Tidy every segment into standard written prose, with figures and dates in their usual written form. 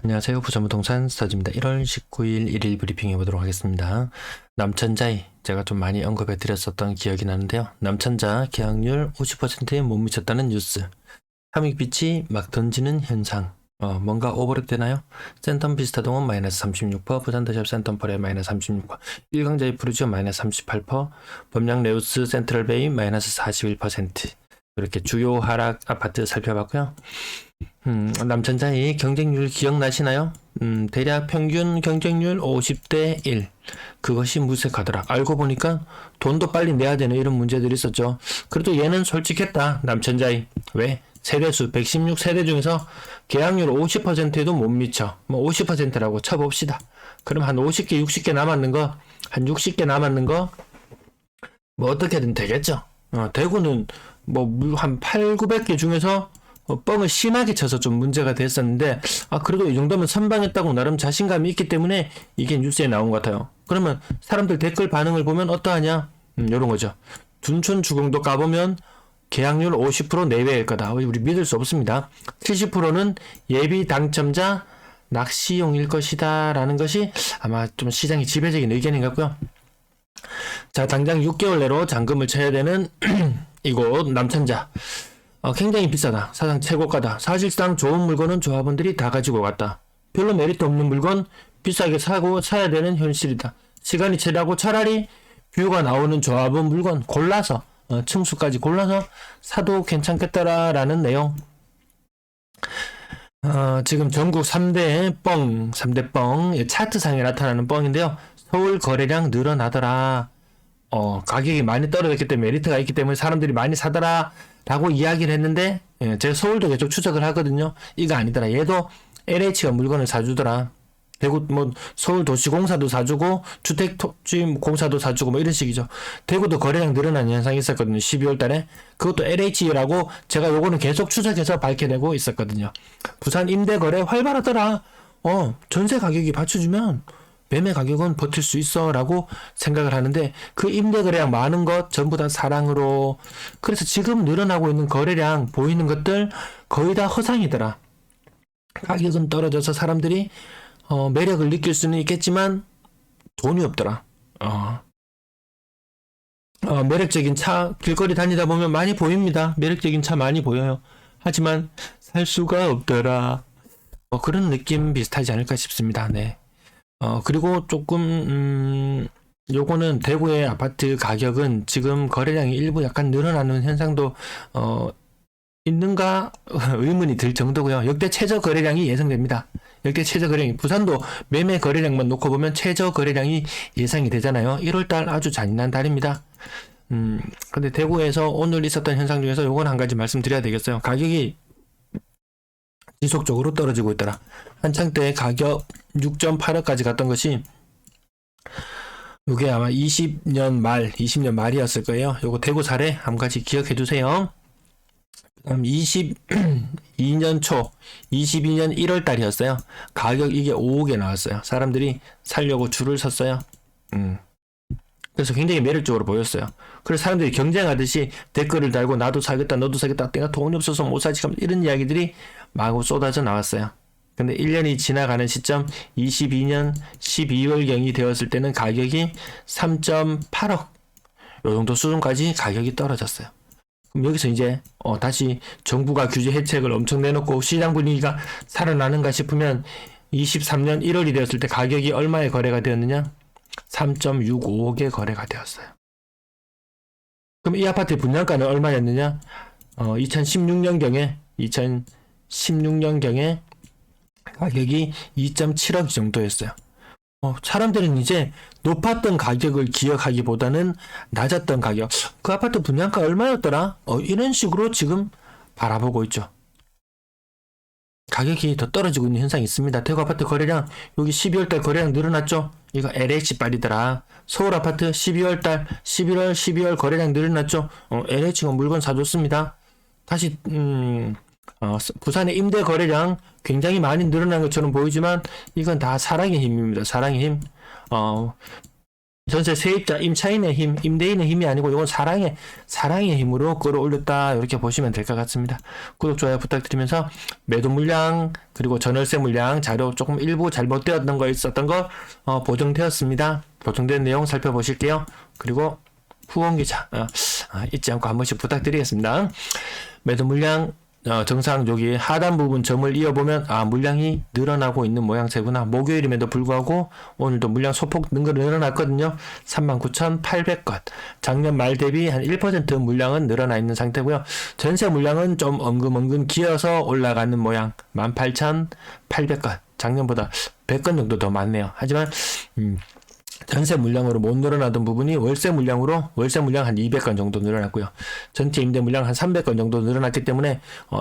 안녕하세요. 부천부동산 스타즈입니다. 1월 19일 1일 브리핑 해보도록 하겠습니다. 남천자이 제가 좀 많이 언급해 드렸었던 기억이 나는데요. 남천자 계약률 50%에 못 미쳤다는 뉴스. 삼익빛이 막 던지는 현상. 뭔가 오버랩 되나요? 센텀 비스타동은 마이너스 36%, 부산더샵 센텀펄에 마이너스 36%, 일강자이 프루지오 마이너스 38%, 범양 레우스 센트럴베이 마이너스 41%. 이렇게 주요 하락 아파트 살펴봤고요. 남천자의 경쟁률 기억나시나요? 대략 평균 경쟁률 50대 1. 그것이 무색하더라. 알고 보니까 돈도 빨리 내야 되는 이런 문제들이 있었죠. 그래도 얘는 솔직했다. 남천자의. 왜? 세대수 116세대 중에서 계약률 50%에도 못 미쳐. 뭐 50%라고 쳐봅시다. 그럼 한 50개, 60개 남았는 거, 한 60개 남았는 거, 뭐 어떻게든 되겠죠. 대구는 뭐 한 8, 900개 중에서 뻥을 심하게 쳐서 좀 문제가 됐었는데, 그래도 이 정도면 선방했다고 나름 자신감이 있기 때문에 이게 뉴스에 나온 것 같아요. 그러면 사람들 댓글 반응을 보면 어떠하냐? 요런 거죠. 둔촌 주공도 까보면 계약률 50% 내외일 거다. 우리 믿을 수 없습니다. 70%는 예비 당첨자 낚시용일 것이다 라는 것이 아마 좀 시장의 지배적인 의견인 것 같고요. 자, 당장 6개월 내로 잔금을 쳐야 되는 이곳 남천자. 굉장히 비싸다. 사상 최고가다. 사실상 좋은 물건은 조합원들이 다 가지고 갔다. 별로 메리트 없는 물건 비싸게 사야 되는 현실이다. 시간이 지나고 차라리 뷰가 나오는 조합원 물건 골라서 층수까지 골라서 사도 괜찮겠다라는 내용. 지금 전국 3대 뻥 차트상에 나타나는 뻥인데요. 서울 거래량 늘어나더라. 가격이 많이 떨어졌기 때문에 메리트가 있기 때문에 사람들이 많이 사더라 라고 이야기를 했는데, 제가 서울도 계속 추적을 하거든요. 이거 아니더라. 얘도 LH가 물건을 사주더라. 대구 서울도시공사도 사주고 주택공사도 사주고 뭐 이런 식이죠. 대구도 거래량 늘어나는 현상이 있었거든요. 12월 달에. 그것도 LH라고 제가 요거는 계속 추적해서 밝혀내고 있었거든요. 부산 임대거래 활발하더라. 전세 가격이 받쳐주면 매매 가격은 버틸 수 있어 라고 생각을 하는데, 그 임대거래량 많은 것 전부 다 사랑으로. 그래서 지금 늘어나고 있는 거래량 보이는 것들 거의 다 허상이더라. 가격은 떨어져서 사람들이 매력을 느낄 수는 있겠지만 돈이 없더라. 매력적인 차 길거리 다니다 보면 많이 보입니다. 매력적인 차 많이 보여요. 하지만 살 수가 없더라. 그런 느낌 비슷하지 않을까 싶습니다. 네. 그리고 조금 요거는 대구의 아파트 가격은 지금 거래량이 일부 약간 늘어나는 현상도 있는가 의문이 들 정도고요. 역대 최저 거래량이 예상됩니다. 역대 최저 거래량, 부산도 매매 거래량만 놓고 보면 최저 거래량이 예상이 되잖아요. 1월달 아주 잔인한 달입니다. 근데 대구에서 오늘 있었던 현상 중에서 요건 한 가지 말씀드려야 되겠어요. 가격이 지속적으로 떨어지고 있더라. 한창 때 가격 6.8억까지 갔던 것이 이게 아마 20년 말이었을 거예요. 요거 대구 사례 한 가지 기억해 두세요. 그다음 22년 초 22년 1월 달이었어요. 가격 이게 5억에 나왔어요. 사람들이 살려고 줄을 섰어요. 그래서 굉장히 매력적으로 보였어요. 그래서 사람들이 경쟁하듯이 댓글을 달고 나도 사겠다, 너도 사겠다, 내가 돈이 없어서 못 사지, 이런 이야기들이 마구 쏟아져 나왔어요. 근데 1년이 지나가는 시점 22년 12월경이 되었을 때는 가격이 3.8억 요 정도 수준까지 가격이 떨어졌어요. 그럼 여기서 이제 다시 정부가 규제 혜택을 엄청 내놓고 시장 분위기가 살아나는가 싶으면 23년 1월이 되었을 때 가격이 얼마에 거래가 되었느냐? 3.65억에 거래가 되었어요. 그럼 이 아파트의 분양가는 얼마였느냐? 2016년경에 가격이 2.7억 정도였어요. 사람들은 이제 높았던 가격을 기억하기보다는 낮았던 가격, 그 아파트 분양가 얼마였더라? 이런 식으로 지금 바라보고 있죠. 가격이 더 떨어지고 있는 현상이 있습니다. 대구 아파트 거래량, 여기 12월달 거래량 늘어났죠? 이거 LH 빨이더라. 서울 아파트 12월달, 11월, 12월 거래량 늘어났죠? LH가 물건 사줬습니다. 다시, 부산의 임대 거래량 굉장히 많이 늘어난 것처럼 보이지만 이건 다 사랑의 힘입니다. 사랑의 힘. 전세 세입자 임차인의 힘, 임대인의 힘이 아니고 이건 사랑의 힘으로 끌어올렸다. 이렇게 보시면 될 것 같습니다. 구독, 좋아요 부탁드리면서 매도 물량 그리고 전월세 물량 자료 조금 일부 잘못되었던 거 있었던 거 보정되었습니다. 보정된 내용 살펴보실게요. 그리고 후원 기자 잊지 않고 한 번씩 부탁드리겠습니다. 매도 물량 정상 여기 하단 부분 점을 이어보면 물량이 늘어나고 있는 모양새구나. 목요일임에도 불구하고 오늘도 물량 소폭 늘어났거든요. 39,800건. 작년 말 대비 한 1% 물량은 늘어나 있는 상태고요. 전세 물량은 좀 엉금엉금 기어서 올라가는 모양. 18,800건. 작년보다 100건 정도 더 많네요. 하지만 전세 물량으로 못 늘어나던 부분이 월세 물량 한 200건 정도 늘어났고요. 전체 임대 물량 한 300건 정도 늘어났기 때문에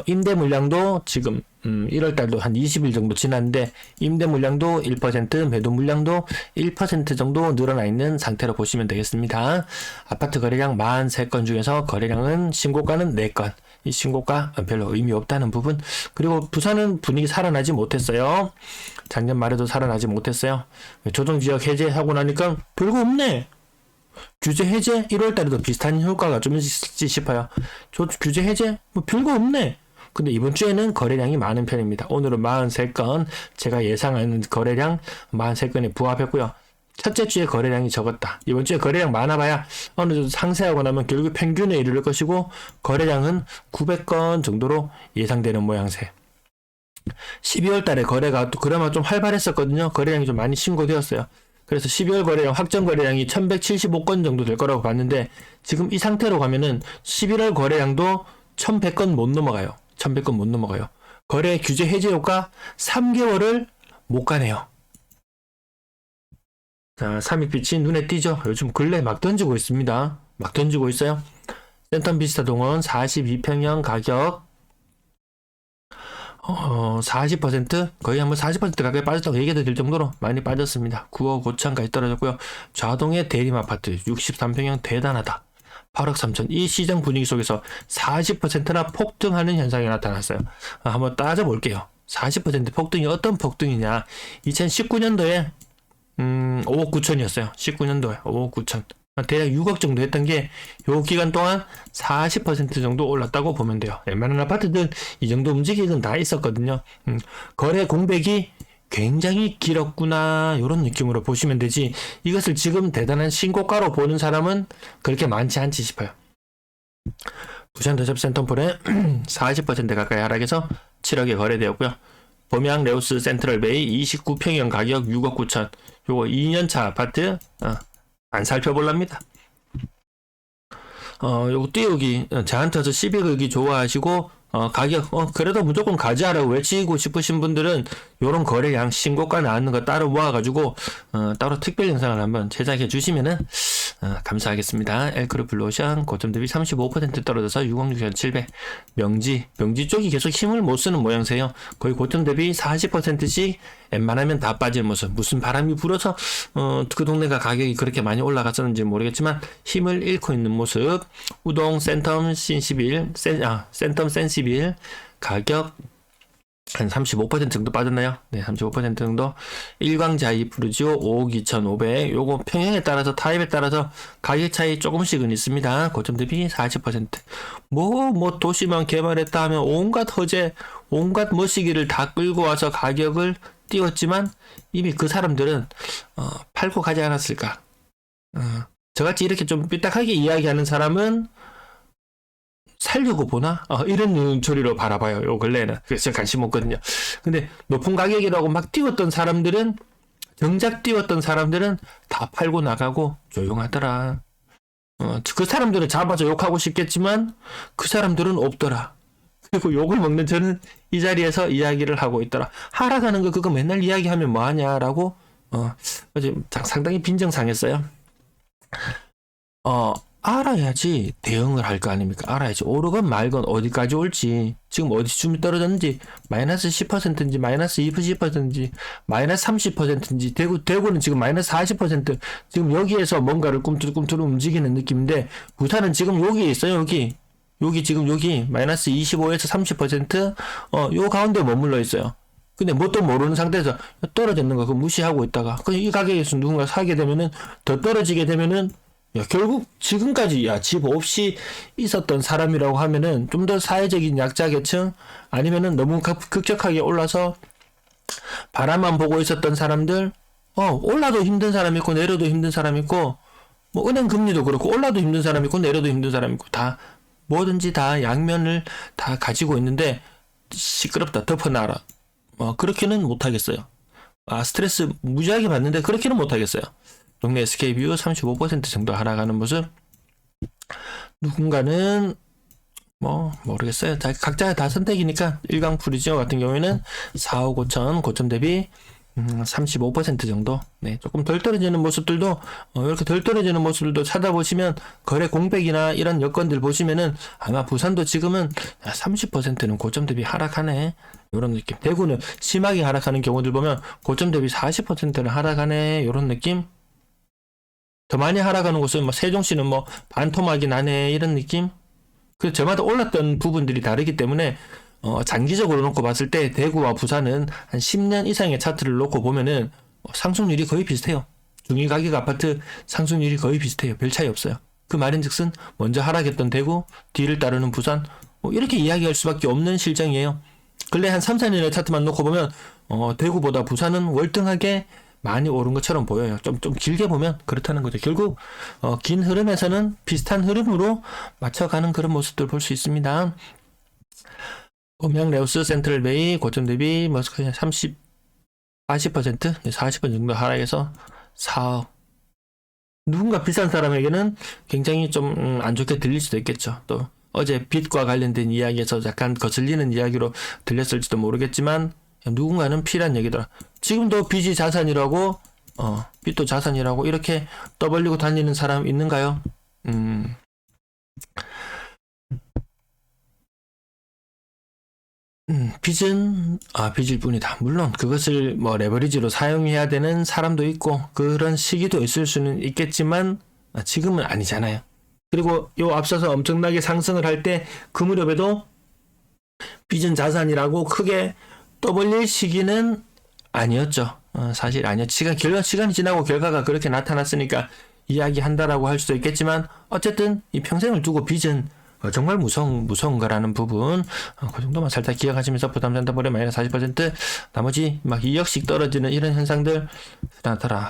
임대 물량도 지금 1월 달도 한 20일 정도 지났는데 임대 물량도 1%, 매도 물량도 1% 정도 늘어나 있는 상태로 보시면 되겠습니다. 아파트 거래량 43건 중에서 거래량은 신고가는 4건. 이 신고가 별로 의미 없다는 부분. 그리고 부산은 분위기 살아나지 못했어요. 작년 말에도 살아나지 못했어요. 조정지역 해제하고 나니까 별거 없네. 규제 해제 1월 달에도 비슷한 효과가 좀 있을지 싶어요. 규제 해제 뭐 별거 없네. 근데 이번 주에는 거래량이 많은 편입니다. 오늘은 43건, 제가 예상하는 거래량 43건에 부합했고요. 첫째 주에 거래량이 적었다. 이번 주에 거래량 많아봐야 어느 정도 상쇄하고 나면 결국 평균에 이르를 것이고 거래량은 900건 정도로 예상되는 모양새. 12월 달에 거래가 또 그나마 좀 활발했었거든요. 거래량이 좀 많이 신고되었어요. 그래서 12월 거래량, 확정 거래량이 1175건 정도 될 거라고 봤는데 지금 이 상태로 가면은 11월 거래량도 1100건 못 넘어가요. 1100건 못 넘어가요. 거래 규제 해제 효과 3개월을 못 가네요. 자, 삼익빛이 눈에 띄죠? 요즘 근래 막 던지고 있습니다. 막 던지고 있어요. 센텀 비스타 동원 42평형 가격 40% 거의 한번 40% 가까이 빠졌다고 얘기해도 될 정도로 많이 빠졌습니다. 9억 5천까지 떨어졌고요. 좌동의 대림 아파트 63평형 대단하다. 8억 3천. 이 시장 분위기 속에서 40%나 폭등하는 현상이 나타났어요. 한번 따져볼게요. 40% 폭등이 어떤 폭등이냐. 2019년도에 5억 9천이었어요. 19년도에 5억 9천. 대략 6억 정도 했던 게 요 기간 동안 40% 정도 올랐다고 보면 돼요. 웬만한 아파트들 이 정도 움직임은 다 있었거든요. 거래 공백이 굉장히 길었구나 이런 느낌으로 보시면 되지 이것을 지금 대단한 신고가로 보는 사람은 그렇게 많지 않지 싶어요. 부산 더샵 센텀폴에 40% 가까이 하락해서 7억에 거래되었고요. 범양 레오스 센트럴 베이 29평형 가격 6억 9천. 요거 2년차 아파트 안 살펴볼랍니다. 요거 띄우기 저한테 서 12억이 좋아하시고 가격 그래도 무조건 가져라고 외치고 싶으신 분들은 요런 거래량 신고가 나왔는 거 따로 모아가지고 따로 특별 영상을 한번 제작해 주시면은 감사하겠습니다. 엘크루 블루오션 고점 대비 35% 떨어져서 6억 6,700. 명지 쪽이 계속 힘을 못 쓰는 모양새요. 거의 고점 대비 40%씩 웬만하면 다 빠질 모습. 무슨 바람이 불어서 그 동네가 가격이 그렇게 많이 올라갔었는지 모르겠지만 힘을 잃고 있는 모습. 우동 센텀 센텀 센시빌 가격 한 35% 정도 빠졌나요? 네, 35% 정도. 일광자이 프루지오 5억 2,500. 요거 평형에 따라서 타입에 따라서 가격 차이 조금씩은 있습니다. 고점 대비 40%. 뭐 도시만 개발했다 하면 온갖 허재, 온갖 머시기를 다 끌고 와서 가격을 띄웠지만 이미 그 사람들은 팔고 가지 않았을까? 저같이 이렇게 좀 삐딱하게 이야기하는 사람은 살려고 보나? 이런 눈초리로 바라봐요. 요 근래에는. 그래서 관심 없거든요. 근데 높은 가격이라고 막 띄웠던 사람들은 정작 띄웠던 사람들은 다 팔고 나가고 조용하더라. 그 사람들은 잡아서 욕하고 싶겠지만 그 사람들은 없더라. 그리고 욕을 먹는 저는 이 자리에서 이야기를 하고 있더라. 하락하는 거 그거 맨날 이야기하면 뭐하냐라고 상당히 빈정상했어요. 알아야지 대응을 할 거 아닙니까? 알아야지. 오르건 말건 어디까지 올지, 지금 어디쯤 떨어졌는지, 마이너스 10%인지, 마이너스 20%인지, 마이너스 30%인지, 대구는 지금 마이너스 40%, 지금 여기에서 뭔가를 꿈틀꿈틀 움직이는 느낌인데, 부산은 지금 여기에 있어요, 여기 지금 여기, 마이너스 25에서 30%, 요 가운데 머물러 있어요. 근데 뭣도 모르는 상태에서 떨어졌는 거 그거 무시하고 있다가 이 가격에서 누군가 사게 되면은 더 떨어지게 되면은 야, 결국 지금까지 집 없이 있었던 사람이라고 하면은 좀 더 사회적인 약자 계층 아니면은 너무 급격하게 올라서 바람만 보고 있었던 사람들 올라도 힘든 사람 있고 내려도 힘든 사람 있고 뭐 은행 금리도 그렇고 올라도 힘든 사람 있고 내려도 힘든 사람 있고 다 뭐든지 다 양면을 다 가지고 있는데 시끄럽다 덮어놔라 그렇게는 못하겠어요. 스트레스 무지하게 받는데 그렇게는 못하겠어요. 동네 SK뷰 35% 정도 하락하는 모습. 누군가는 모르겠어요. 각자 다 선택이니까 일광푸르지오 같은 경우에는 4억 5천 고점 대비 35% 정도. 네, 조금 덜 떨어지는 모습들도 이렇게 덜 떨어지는 모습들도 찾아보시면 거래 공백이나 이런 여건들 보시면은 아마 부산도 지금은 30%는 고점 대비 하락하네. 이런 느낌. 대구는 심하게 하락하는 경우들 보면 고점 대비 40%는 하락하네. 이런 느낌. 더 많이 하락하는 곳은 세종시는 반토막이 나네. 이런 느낌. 그 저마다 올랐던 부분들이 다르기 때문에 장기적으로 놓고 봤을 때 대구와 부산은 한 10년 이상의 차트를 놓고 보면은 상승률이 거의 비슷해요. 중위가격 아파트 상승률이 거의 비슷해요. 별 차이 없어요. 그 말인즉슨 먼저 하락했던 대구, 뒤를 따르는 부산 이렇게 이야기할 수밖에 없는 실정이에요. 근래 한 3, 4년의 차트만 놓고 보면 대구보다 부산은 월등하게 많이 오른 것처럼 보여요. 좀 길게 보면 그렇다는 거죠. 결국 긴 흐름에서는 비슷한 흐름으로 맞춰가는 그런 모습들 볼 수 있습니다. 음양레오스 센트럴베이 고점 대비 그냥 40% 정도 하락해서 4억. 누군가 비싼 사람에게는 굉장히 좀 안 좋게 들릴 수도 있겠죠. 또 어제 빚과 관련된 이야기에서 약간 거슬리는 이야기로 들렸을지도 모르겠지만 누군가는 피란 얘기더라. 지금도 빚이 자산이라고 빚도 자산이라고 이렇게 떠벌리고 다니는 사람 있는가요? 빚은 빚일 뿐이다. 물론 그것을 레버리지로 사용해야 되는 사람도 있고 그런 시기도 있을 수는 있겠지만 지금은 아니잖아요. 그리고 요 앞서서 엄청나게 상승을 할 때 그 무렵에도 빚은 자산이라고 크게 떠벌릴 시기는 아니었죠. 사실 아니었죠. 시간이 지나고 결과가 그렇게 나타났으니까 이야기한다라고 할 수도 있겠지만 어쨌든 이 평생을 두고 빚은 정말 무서운 거라는 부분 그 정도만 살짝 기억하시면서 부담된다버려 마이너스 40% 나머지 2억씩 떨어지는 이런 현상들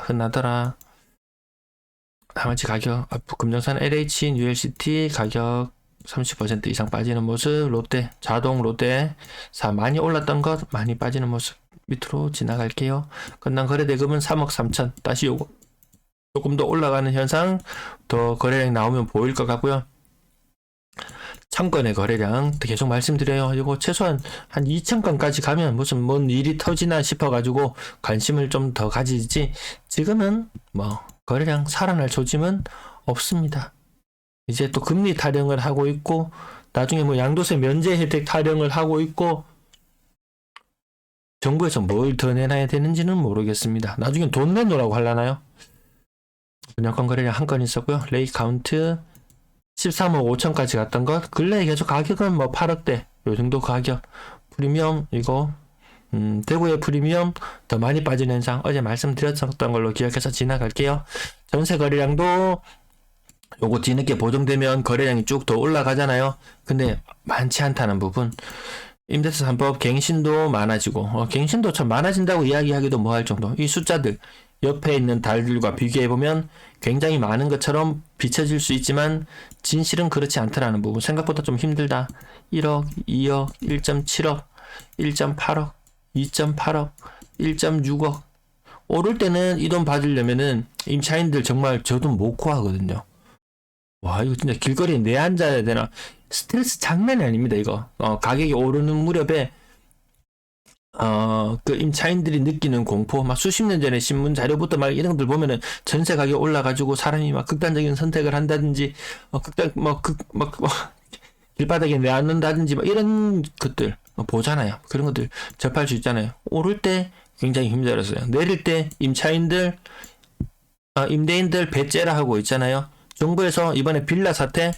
흔하더라. 나머지 가격 금정산 LH, ULCT 가격 30% 이상 빠지는 모습. 롯데 많이 올랐던 것 많이 빠지는 모습. 밑으로 지나갈게요. 끝난 거래대금은 3억 3천. 다시 요거 조금 더 올라가는 현상 더 거래량 나오면 보일 것 같고요. 청건의 거래량 계속 말씀드려요. 이거 최소한 한 2,000건까지 가면 무슨 뭔 일이 터지나 싶어가지고 관심을 좀 더 가지지 지금은 거래량 살아날 조짐은 없습니다. 이제 또 금리 타령을 하고 있고 나중에 양도세 면제 혜택 타령을 하고 있고 정부에서 뭘 더 내놔야 되는지는 모르겠습니다. 나중에 돈 내놓으라고 하려나요? 분양권 거래량 한 건 있었고요. 레이 카운트 13억 5천까지 갔던 것 근래에 계속 가격은 8억대 요 정도 가격. 프리미엄 이거 대구의 프리미엄 더 많이 빠지는 현상 어제 말씀드렸던 걸로 기억해서 지나갈게요. 전세 거래량도 요거 뒤늦게 보정되면 거래량이 쭉 더 올라가잖아요. 근데 많지 않다는 부분. 임대차 3법 갱신도 많아지고 갱신도 참 많아진다고 이야기하기도 뭐할 정도. 이 숫자들 옆에 있는 달들과 비교해보면 굉장히 많은 것처럼 비춰질 수 있지만 진실은 그렇지 않더라는 부분. 생각보다 좀 힘들다. 1억, 2억, 1.7억, 1.8억, 2.8억, 1.6억 오를 때는 이 돈 받으려면은 임차인들 정말 저 돈 못 구하거든요. 와 이거 진짜 길거리에 내앉아야 되나 스트레스 장난이 아닙니다. 이거 가격이 오르는 무렵에 그 임차인들이 느끼는 공포 수십 년 전에 신문 자료부터 이런 것들 보면은 전세 가격 올라가지고 사람이 극단적인 선택을 한다든지 길바닥에 내앉는다든지 이런 것들 보잖아요. 그런 것들 접할 수 있잖아요. 오를 때 굉장히 힘들었어요. 내릴 때 임차인들 임대인들 배째라 하고 있잖아요. 정부에서 이번에 빌라 사태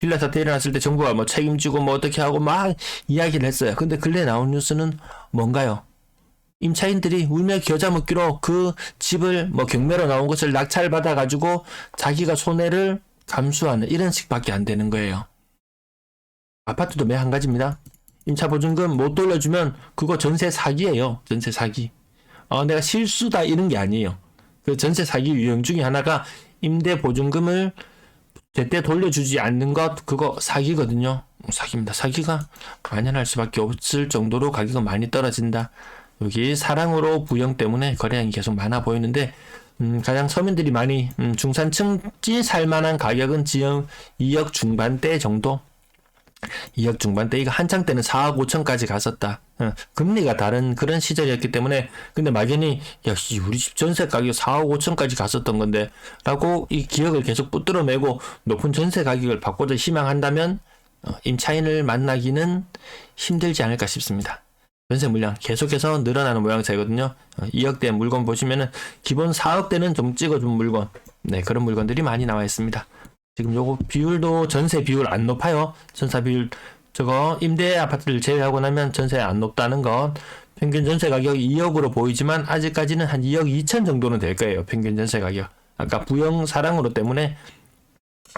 빌라 사태 일어났을 때 정부가 뭐 책임지고 뭐 어떻게 하고 막 이야기를 했어요. 근데 근래 나온 뉴스는 뭔가요? 임차인들이 울며 겨자 먹기로 그 집을 뭐 경매로 나온 것을 낙찰받아 가지고 자기가 손해를 감수하는 이런 식밖에 안 되는 거예요. 아파트도 매 한 가지입니다. 임차보증금 못 돌려주면 그거 전세 사기예요. 전세 사기. 내가 실수다 이런 게 아니에요. 그 전세 사기 유형 중에 하나가 임대보증금을 제때 돌려주지 않는 것, 그거 사기거든요. 사기입니다. 사기가 만연할 수밖에 없을 정도로 가격은 많이 떨어진다. 여기 사랑으로 부영 때문에 거래량이 계속 많아 보이는데 가장 서민들이 많이 중산층이 살만한 가격은 지금 2억 중반대 정도. 2억 중반대. 이거 한창 때는 4억 5천까지 갔었다. 금리가 다른 그런 시절이었기 때문에. 근데 막연히 역시 우리 집 전세 가격 4억 5천까지 갔었던 건데 라고 이 기억을 계속 붙들어내고 높은 전세 가격을 받고자 희망한다면 임차인을 만나기는 힘들지 않을까 싶습니다. 전세 물량 계속해서 늘어나는 모양새거든요. 2억대 물건 보시면은 기본 4억대는 좀 찍어준 물건, 네, 그런 물건들이 많이 나와 있습니다. 지금 요거 비율도 전세 비율 안 높아요. 전세 비율 저거 임대 아파트를 제외하고 나면 전세 안 높다는 건 평균 전세 가격이 2억으로 보이지만 아직까지는 한 2억 2천 정도는 될 거예요. 평균 전세 가격. 아까 부영 사랑으로 때문에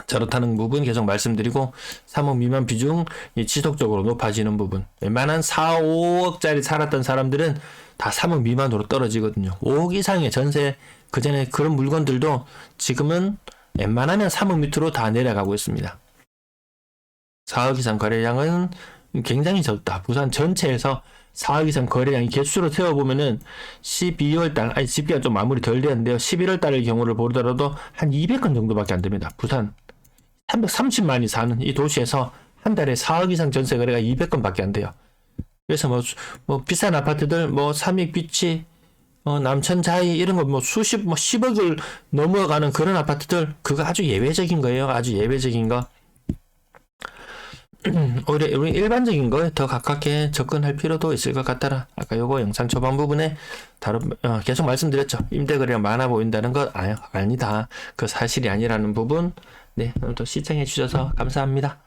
저렇다는 부분 계속 말씀드리고 3억 미만 비중 지속적으로 높아지는 부분. 웬만한 4, 5억짜리 살았던 사람들은 다 3억 미만으로 떨어지거든요. 5억 이상의 전세 그전에 그런 물건들도 지금은 웬만하면 3억 밑으로 다 내려가고 있습니다. 4억 이상 거래량은 굉장히 적다. 부산 전체에서 4억 이상 거래량이 개수로 세워보면은 12월달, 아니 10개가 좀 마무리 덜 되는데요. 11월달의 경우를 보더라도 한 200건 정도밖에 안 됩니다. 부산 330만이 사는 이 도시에서 한 달에 4억 이상 전세 거래가 200건밖에 안 돼요. 그래서 뭐 비싼 아파트들 뭐 삼익비치, 남천 자이 이런 거 뭐 10억을 넘어가는 그런 아파트들 그거 아주 예외적인 거예요. 아주 예외적인 거. 오히려 우리 일반적인 거에 더 가깝게 접근할 필요도 있을 것 같더라. 아까 요거 영상 초반 부분에 계속 말씀드렸죠. 임대 거래가 많아 보인다는 것 아니다. 그 사실이 아니라는 부분. 네, 오늘도 시청해 주셔서 감사합니다.